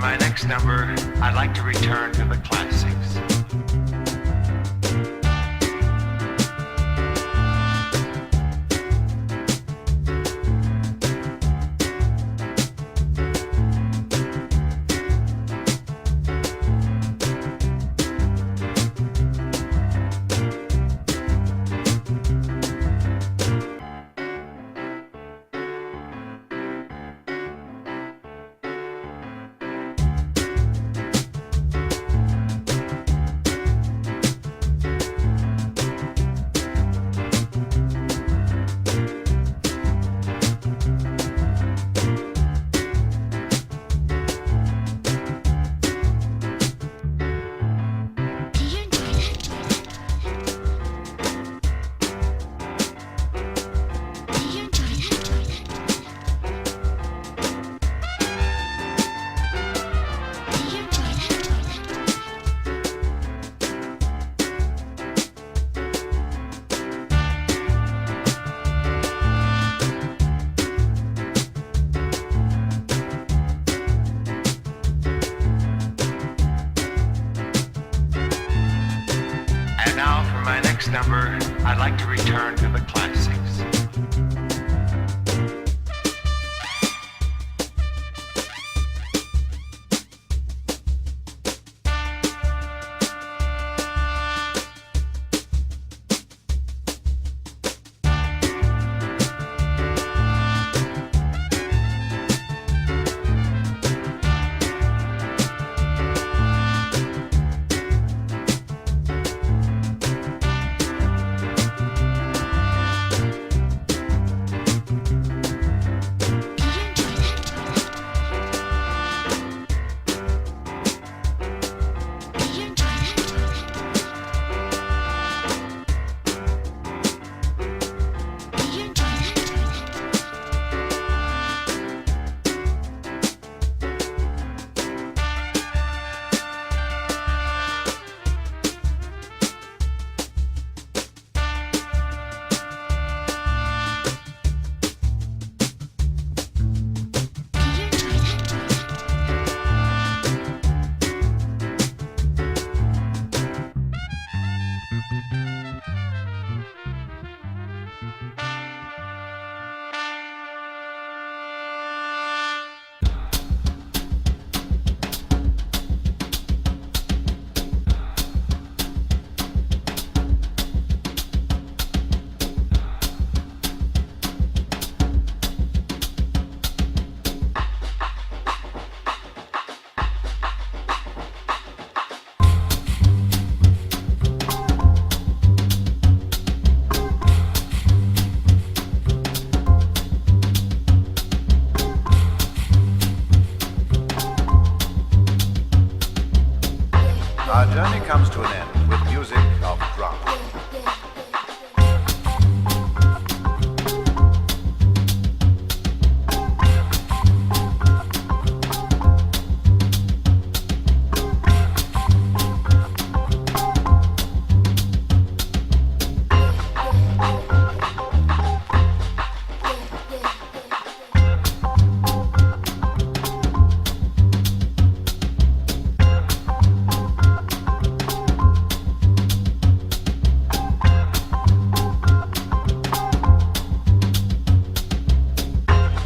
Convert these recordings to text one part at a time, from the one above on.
my next number, I'd like to return to the classics. Number, I'd like to return to the classics. Our journey comes to an end with music of drama.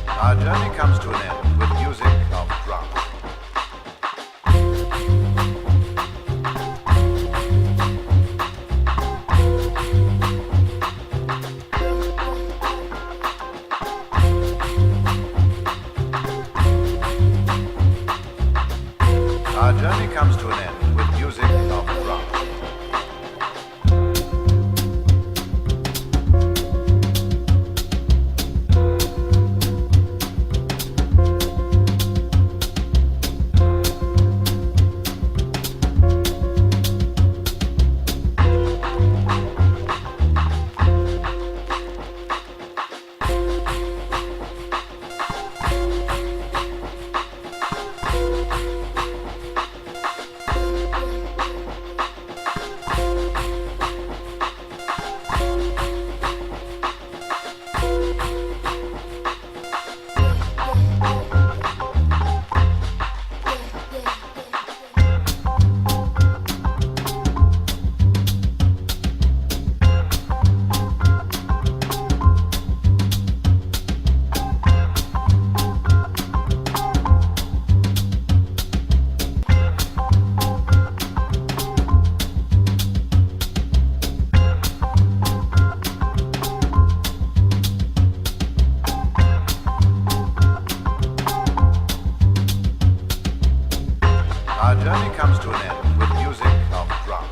Our journey comes to an end with music of drama. Our journey comes to an end with music of drama. journey comes to an end with music of drama.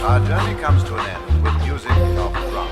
Our journey comes to an end with music of drama.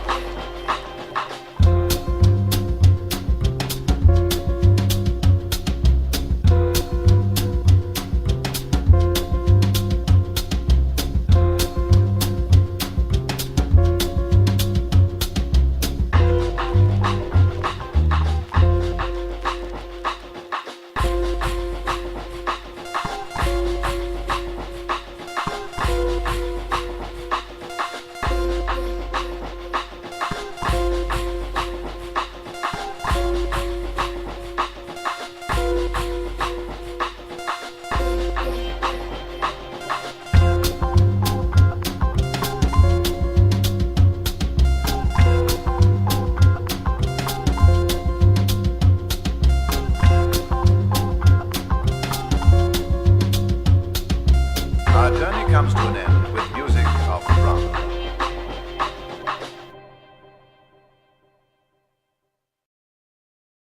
Our journey comes to an end with music